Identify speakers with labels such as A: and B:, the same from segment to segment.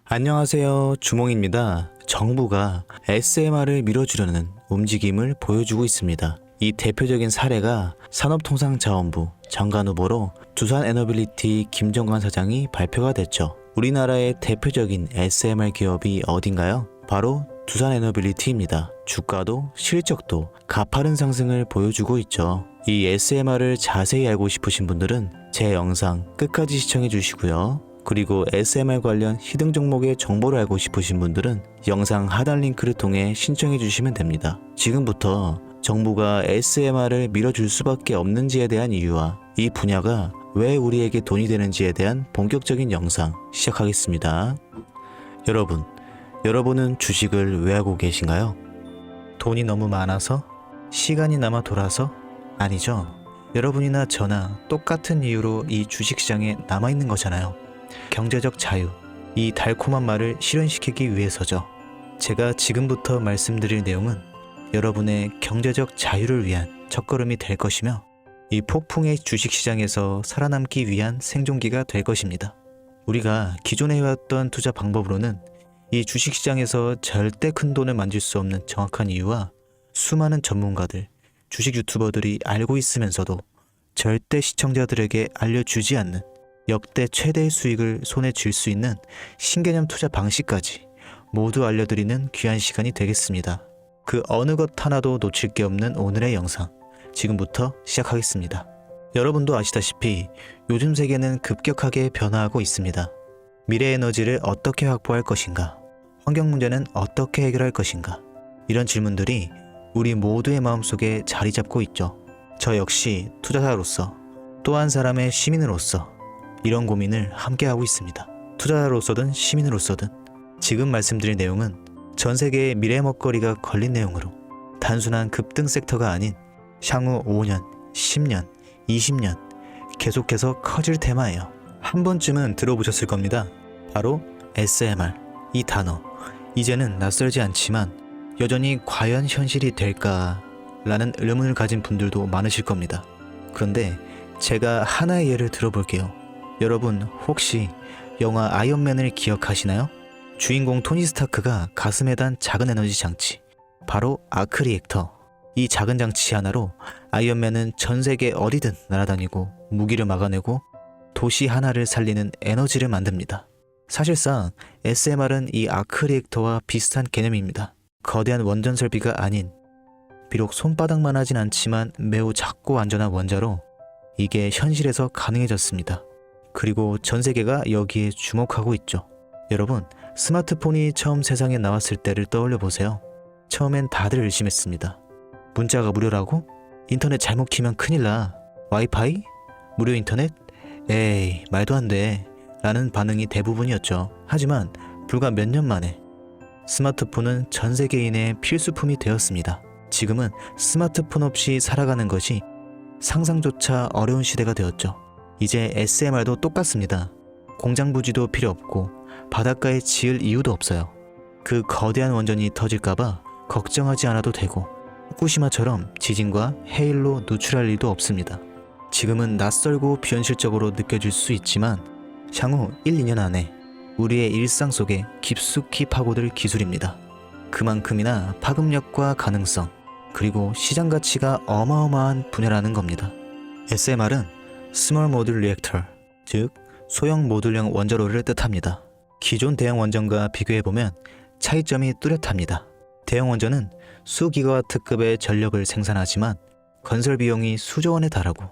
A: 안녕하세요. 주몽입니다. 정부가 SMR을 밀어주려는 움직임을 보여주고 있습니다. 이 대표적인 사례가 산업통상자원부 장관 후보로 두산에너빌리티 김정관 사장이 발표가 됐죠. 우리나라의 대표적인 SMR 기업이 어딘가요? 바로 두산에너빌리티입니다. 주가도 실적도 가파른 상승을 보여주고 있죠. 이 SMR을 자세히 알고 싶으신 분들은 제 영상 끝까지 시청해 주시고요. 그리고 SMR 관련 히든 종목의 정보를 알고 싶으신 분들은 영상 하단 링크를 통해 신청해 주시면 됩니다. 지금부터 정부가 SMR을 밀어줄 수밖에 없는지에 대한 이유와 이 분야가 왜 우리에게 돈이 되는지에 대한 본격적인 영상 시작하겠습니다. 여러분은 주식을 왜 하고 계신가요? 돈이 너무 많아서? 시간이 남아 돌아서? 아니죠. 여러분이나 저나 똑같은 이유로 이 주식시장에 남아있는 거잖아요. 경제적 자유, 이 달콤한 말을 실현시키기 위해서죠. 제가 지금부터 말씀드릴 내용은 여러분의 경제적 자유를 위한 첫걸음이 될 것이며 이 폭풍의 주식시장에서 살아남기 위한 생존기가 될 것입니다. 우리가 기존에 해왔던 투자 방법으로는 이 주식시장에서 절대 큰 돈을 만질 수 없는 정확한 이유와 수많은 전문가들, 주식 유튜버들이 알고 있으면서도 절대 시청자들에게 알려주지 않는 역대 최대의 수익을 손에 쥘 수 있는 신개념 투자 방식까지 모두 알려드리는 귀한 시간이 되겠습니다. 그 어느 것 하나도 놓칠 게 없는 오늘의 영상, 지금부터 시작하겠습니다. 여러분도 아시다시피 요즘 세계는 급격하게 변화하고 있습니다. 미래 에너지를 어떻게 확보할 것인가? 환경 문제는 어떻게 해결할 것인가? 이런 질문들이 우리 모두의 마음속에 자리 잡고 있죠. 저 역시 투자자로서 또 한 사람의 시민으로서 이런 고민을 함께하고 있습니다. 투자자로서든 시민으로서든 지금 말씀드릴 내용은 전 세계의 미래 먹거리가 걸린 내용으로 단순한 급등 섹터가 아닌 향후 5년, 10년, 20년 계속해서 커질 테마예요. 한 번쯤은 들어보셨을 겁니다. 바로 SMR, 이 단어. 이제는 낯설지 않지만 여전히 과연 현실이 될까라는 의문을 가진 분들도 많으실 겁니다. 그런데 제가 하나의 예를 들어볼게요. 여러분 혹시 영화 아이언맨을 기억하시나요? 주인공 토니 스타크가 가슴에 단 작은 에너지 장치, 바로 아크 리액터. 이 작은 장치 하나로 아이언맨은 전 세계 어디든 날아다니고 무기를 막아내고 도시 하나를 살리는 에너지를 만듭니다. 사실상 SMR은 이 아크 리액터와 비슷한 개념입니다. 거대한 원전 설비가 아닌, 비록 손바닥만 하진 않지만 매우 작고 안전한 원자로 이게 현실에서 가능해졌습니다. 그리고 전 세계가 여기에 주목하고 있죠. 여러분, 스마트폰이 처음 세상에 나왔을 때를 떠올려 보세요. 처음엔 다들 의심했습니다. 문자가 무료라고? 인터넷 잘못 키면 큰일 나. 와이파이? 무료 인터넷? 에이, 말도 안 돼. 라는 반응이 대부분이었죠. 하지만 불과 몇 년 만에 스마트폰은 전 세계인의 필수품이 되었습니다. 지금은 스마트폰 없이 살아가는 것이 상상조차 어려운 시대가 되었죠. 이제 SMR도 똑같습니다. 공장 부지도 필요 없고 바닷가에 지을 이유도 없어요. 그 거대한 원전이 터질까봐 걱정하지 않아도 되고 후쿠시마처럼 지진과 해일로 누출할 일도 없습니다. 지금은 낯설고 비현실적으로 느껴질 수 있지만 향후 1, 2년 안에 우리의 일상 속에 깊숙이 파고들 기술입니다. 그만큼이나 파급력과 가능성, 그리고 시장 가치가 어마어마한 분야라는 겁니다. SMR은 Small Modular Reactor, 즉 소형 모듈형 원자로를 뜻합니다. 기존 대형 원전과 비교해보면 차이점이 뚜렷합니다. 대형 원전은 수기가와트급의 전력을 생산하지만 건설 비용이 수조 원에 달하고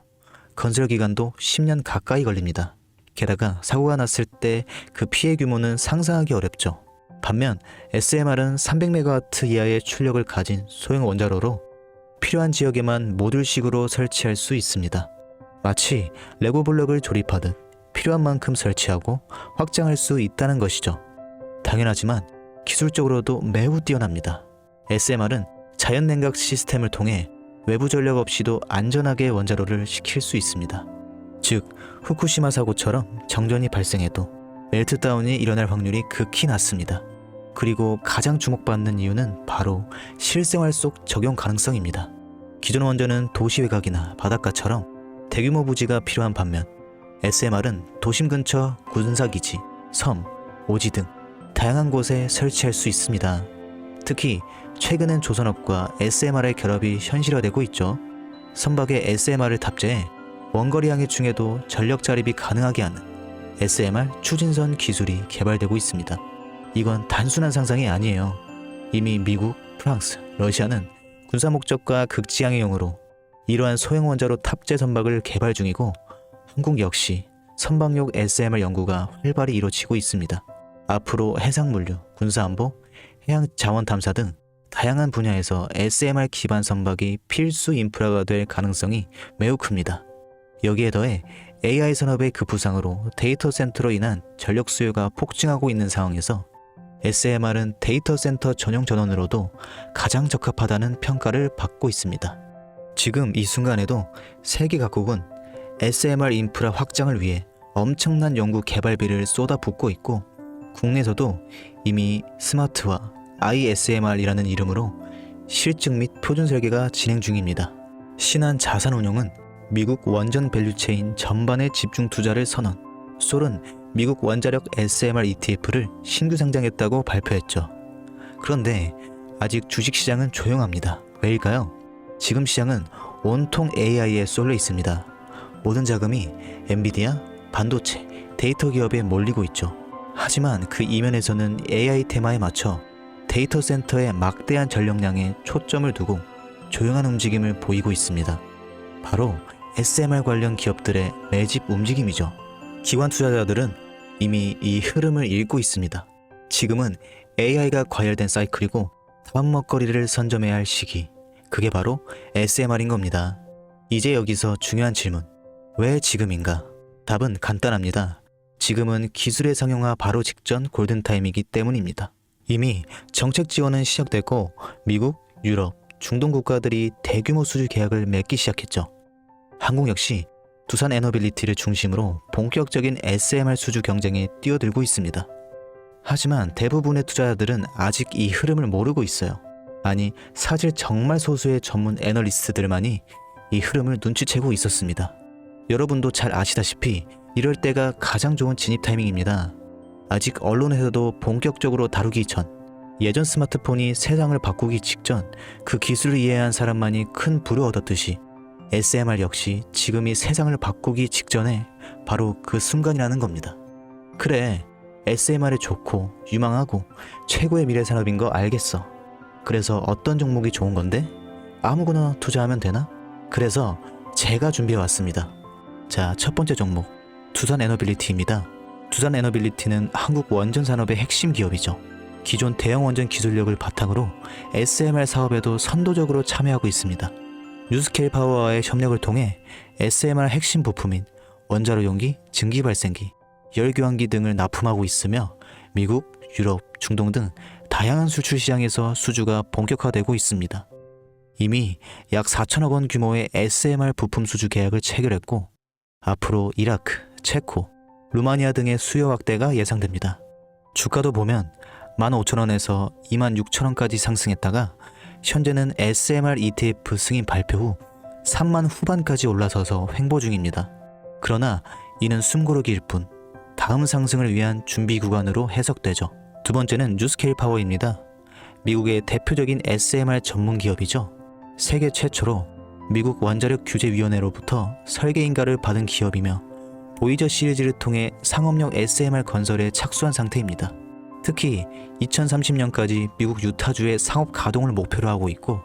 A: 건설 기간도 10년 가까이 걸립니다. 게다가 사고가 났을 때 그 피해 규모는 상상하기 어렵죠. 반면 SMR은 300MW 이하의 출력을 가진 소형 원자로로 필요한 지역에만 모듈식으로 설치할 수 있습니다. 마치 레고 블록을 조립하듯 필요한 만큼 설치하고 확장할 수 있다는 것이죠. 당연하지만 기술적으로도 매우 뛰어납니다. SMR은 자연 냉각 시스템을 통해 외부 전력 없이도 안전하게 원자로를 식힐 수 있습니다. 즉, 후쿠시마 사고처럼 정전이 발생해도 멜트다운이 일어날 확률이 극히 낮습니다. 그리고 가장 주목받는 이유는 바로 실생활 속 적용 가능성입니다. 기존 원전은 도시 외곽이나 바닷가처럼 대규모 부지가 필요한 반면 SMR은 도심 근처 군사기지, 섬, 오지 등 다양한 곳에 설치할 수 있습니다. 특히 최근엔 조선업과 SMR의 결합이 현실화되고 있죠. 선박에 SMR을 탑재해 원거리 항해 중에도 전력 자립이 가능하게 하는 SMR 추진선 기술이 개발되고 있습니다. 이건 단순한 상상이 아니에요. 이미 미국, 프랑스, 러시아는 군사 목적과 극지항해용으로 이러한 소형 원자로 탑재 선박을 개발 중이고 한국 역시 선박용 SMR 연구가 활발히 이루어지고 있습니다. 앞으로 해상물류, 군사안보, 해양자원 탐사 등 다양한 분야에서 SMR 기반 선박이 필수 인프라가 될 가능성이 매우 큽니다. 여기에 더해 AI 산업의 급부상으로 데이터 센터로 인한 전력 수요가 폭증하고 있는 상황에서 SMR은 데이터 센터 전용 전원으로도 가장 적합하다는 평가를 받고 있습니다. 지금 이 순간에도 세계 각국은 SMR 인프라 확장을 위해 엄청난 연구 개발비를 쏟아붓고 있고 국내에서도 이미 스마트화 ISMR이라는 이름으로 실증 및 표준 설계가 진행 중입니다. 신한 자산운용은 미국 원전 밸류체인 전반에 집중 투자를 선언, 솔은 미국 원자력 SMR ETF를 신규 상장했다고 발표했죠. 그런데 아직 주식시장은 조용합니다. 왜일까요? 지금 시장은 온통 AI에 쏠려 있습니다. 모든 자금이 엔비디아, 반도체, 데이터 기업에 몰리고 있죠. 하지만 그 이면에서는 AI 테마에 맞춰 데이터 센터의 막대한 전력량에 초점을 두고 조용한 움직임을 보이고 있습니다. 바로 SMR 관련 기업들의 매집 움직임이죠. 기관 투자자들은 이미 이 흐름을 읽고 있습니다. 지금은 AI가 과열된 사이클이고 다음 먹거리를 선점해야 할 시기. 그게 바로 SMR인 겁니다. 이제 여기서 중요한 질문. 왜 지금인가? 답은 간단합니다. 지금은 기술의 상용화 바로 직전 골든타임이기 때문입니다. 이미 정책 지원은 시작됐고 미국, 유럽, 중동 국가들이 대규모 수주 계약을 맺기 시작했죠. 한국 역시 두산 에너빌리티를 중심으로 본격적인 SMR 수주 경쟁에 뛰어들고 있습니다. 하지만 대부분의 투자자들은 아직 이 흐름을 모르고 있어요. 아니, 사실 정말 소수의 전문 애널리스트들만이 이 흐름을 눈치채고 있었습니다. 여러분도 잘 아시다시피 이럴 때가 가장 좋은 진입 타이밍입니다. 아직 언론에서도 본격적으로 다루기 전, 예전 스마트폰이 세상을 바꾸기 직전 그 기술을 이해한 사람만이 큰 부를 얻었듯이 SMR 역시 지금이 세상을 바꾸기 직전에 바로 그 순간이라는 겁니다. 그래, SMR이 좋고 유망하고 최고의 미래 산업인 거 알겠어. 그래서 어떤 종목이 좋은 건데? 아무거나 투자하면 되나? 그래서 제가 준비해 왔습니다. 자, 첫 번째 종목, 두산 에너빌리티입니다. 두산 에너빌리티는 한국 원전 산업의 핵심 기업이죠. 기존 대형 원전 기술력을 바탕으로 SMR 사업에도 선도적으로 참여하고 있습니다. 뉴스케일 파워와의 협력을 통해 SMR 핵심 부품인 원자로 용기, 증기 발생기, 열교환기 등을 납품하고 있으며 미국, 유럽, 중동 등 다양한 수출 시장에서 수주가 본격화되고 있습니다. 이미 약 4천억 원 규모의 SMR 부품 수주 계약을 체결했고 앞으로 이라크, 체코, 루마니아 등의 수요 확대가 예상됩니다. 주가도 보면 15,000원에서 26,000원까지 상승했다가 현재는 SMR ETF 승인 발표 후 3만 후반까지 올라서서 횡보 중입니다. 그러나 이는 숨고르기일 뿐 다음 상승을 위한 준비 구간으로 해석되죠. 두 번째는 뉴스케일 파워입니다. 미국의 대표적인 SMR 전문 기업이죠. 세계 최초로 미국 원자력 규제위원회로부터 설계인가를 받은 기업이며 보이저 시리즈를 통해 상업용 SMR 건설에 착수한 상태입니다. 특히 2030년까지 미국 유타주의 상업 가동을 목표로 하고 있고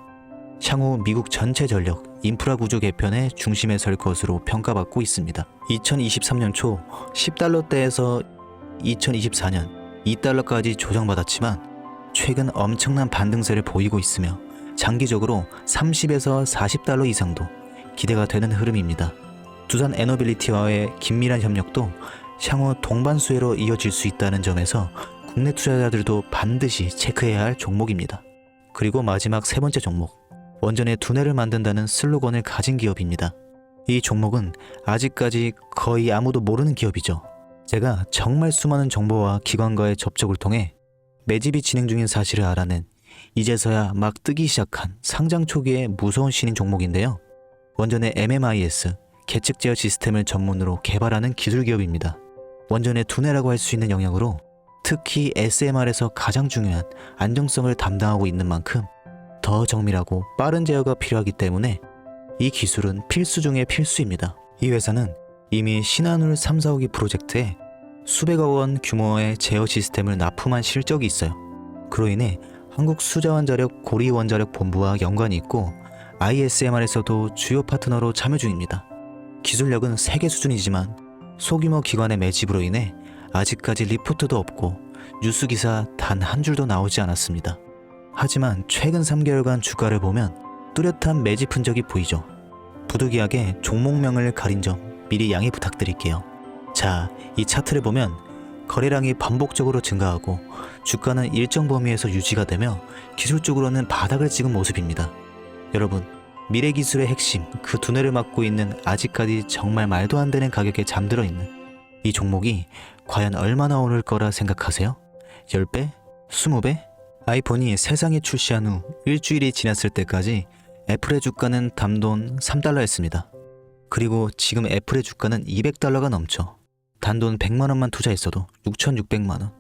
A: 향후 미국 전체 전력, 인프라 구조 개편의 중심에 설 것으로 평가받고 있습니다. 2023년 초 10달러대에서 2024년 2달러까지 조정받았지만 최근 엄청난 반등세를 보이고 있으며 장기적으로 30에서 40달러 이상도 기대가 되는 흐름입니다. 두산 에너빌리티와의 긴밀한 협력도 향후 동반수혜로 이어질 수 있다는 점에서 국내 투자자들도 반드시 체크해야 할 종목입니다. 그리고 마지막 세 번째 종목, 원전의 두뇌를 만든다는 슬로건을 가진 기업입니다. 이 종목은 아직까지 거의 아무도 모르는 기업이죠. 제가 정말 수많은 정보와 기관과의 접촉을 통해 매집이 진행 중인 사실을 알아낸 이제서야 막 뜨기 시작한 상장 초기의 무서운 신인 종목인데요. 원전의 MMIS, 계측 제어 시스템을 전문으로 개발하는 기술 기업입니다. 원전의 두뇌라고 할 수 있는 영역으로 특히 SMR에서 가장 중요한 안정성을 담당하고 있는 만큼 더 정밀하고 빠른 제어가 필요하기 때문에 이 기술은 필수 중의 필수입니다. 이 회사는 이미 신한울 3, 4호기 프로젝트에 수백억 원 규모의 제어 시스템을 납품한 실적이 있어요. 그로 인해 한국수자원자력 고리원자력본부와 연관이 있고 ISMR에서도 주요 파트너로 참여 중입니다. 기술력은 세계 수준이지만 소규모 기관의 매집으로 인해 아직까지 리포트도 없고 뉴스 기사 단 한 줄도 나오지 않았습니다. 하지만 최근 3개월간 주가를 보면 뚜렷한 매집 흔적이 보이죠. 부득이하게 종목명을 가린 점 미리 양해 부탁드릴게요. 자, 이 차트를 보면 거래량이 반복적으로 증가하고 주가는 일정 범위에서 유지가 되며 기술적으로는 바닥을 찍은 모습입니다. 여러분, 미래 기술의 핵심 그 두뇌를 맡고 있는 아직까지 정말 말도 안 되는 가격에 잠들어 있는 이 종목이 과연 얼마나 오를 거라 생각하세요? 10배? 20배? 아이폰이 세상에 출시한 후 일주일이 지났을 때까지 애플의 주가는 단돈 3달러였습니다. 그리고 지금 애플의 주가는 200달러가 넘죠. 단돈 100만원만 투자했어도 6,600만원,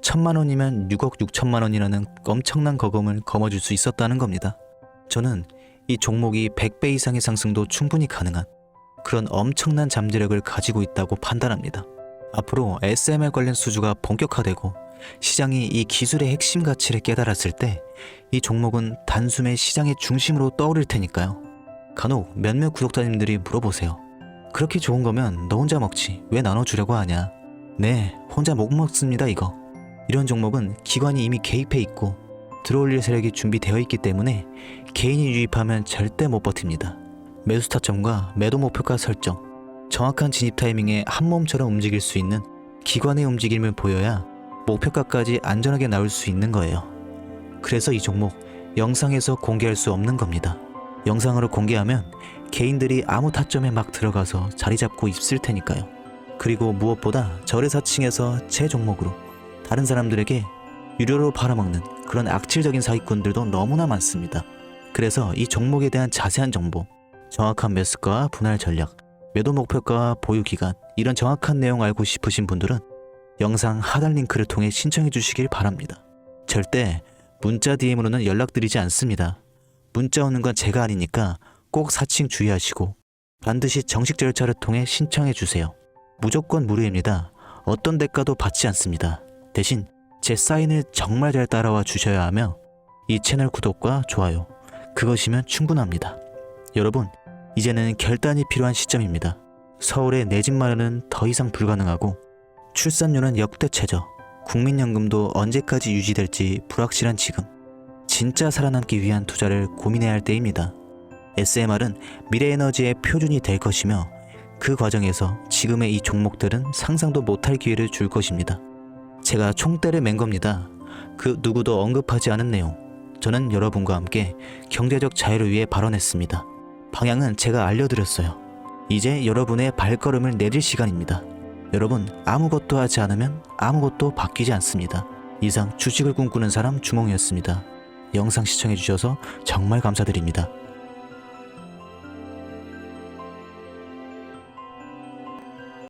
A: 1,000만원이면 6억 6천만원이라는 엄청난 거금을 거머쥘 수 있었다는 겁니다. 저는 이 종목이 100배 이상의 상승도 충분히 가능한 그런 엄청난 잠재력을 가지고 있다고 판단합니다. 앞으로 SMR 관련 수주가 본격화되고 시장이 이 기술의 핵심 가치를 깨달았을 때 이 종목은 단숨에 시장의 중심으로 떠오를 테니까요. 간혹 몇몇 구독자님들이 물어보세요. 그렇게 좋은 거면 너 혼자 먹지 왜 나눠주려고 하냐. 네, 혼자 못 먹습니다 이거. 이런 종목은 기관이 이미 개입해 있고 들어올릴 세력이 준비되어 있기 때문에 개인이 유입하면 절대 못 버팁니다. 매수 타점과 매도 목표가 설정, 정확한 진입 타이밍에 한 몸처럼 움직일 수 있는 기관의 움직임을 보여야 목표가까지 안전하게 나올 수 있는 거예요. 그래서 이 종목 영상에서 공개할 수 없는 겁니다. 영상으로 공개하면 개인들이 아무 타점에 막 들어가서 자리 잡고 있을 테니까요. 그리고 무엇보다 절에사칭해서 제 종목으로 다른 사람들에게 유료로 팔아먹는 그런 악질적인 사기꾼들도 너무나 많습니다. 그래서 이 종목에 대한 자세한 정보, 정확한 매수가 분할 전략, 매도 목표가 보유 기간 이런 정확한 내용 알고 싶으신 분들은 영상 하단 링크를 통해 신청해 주시길 바랍니다. 절대 문자 DM으로는 연락드리지 않습니다. 문자 오는 건 제가 아니니까 꼭 사칭 주의하시고 반드시 정식 절차를 통해 신청해 주세요. 무조건 무료입니다. 어떤 대가도 받지 않습니다. 대신 제 사인을 정말 잘 따라와 주셔야 하며 이 채널 구독과 좋아요 그것이면 충분합니다. 여러분, 이제는 결단이 필요한 시점입니다. 서울의 내 집 마련은 더 이상 불가능하고 출산율은 역대 최저, 국민연금도 언제까지 유지될지 불확실한 지금 진짜 살아남기 위한 투자를 고민해야 할 때입니다. SMR은 미래에너지의 표준이 될 것이며 그 과정에서 지금의 이 종목들은 상상도 못할 기회를 줄 것입니다. 제가 총대를 맨 겁니다. 그 누구도 언급하지 않은 내용. 저는 여러분과 함께 경제적 자유를 위해 발언했습니다. 방향은 제가 알려드렸어요. 이제 여러분의 발걸음을 내딜 시간입니다. 여러분, 아무것도 하지 않으면 아무것도 바뀌지 않습니다. 이상 주식을 꿈꾸는 사람 주몽이었습니다. 영상 시청해주셔서 정말 감사드립니다.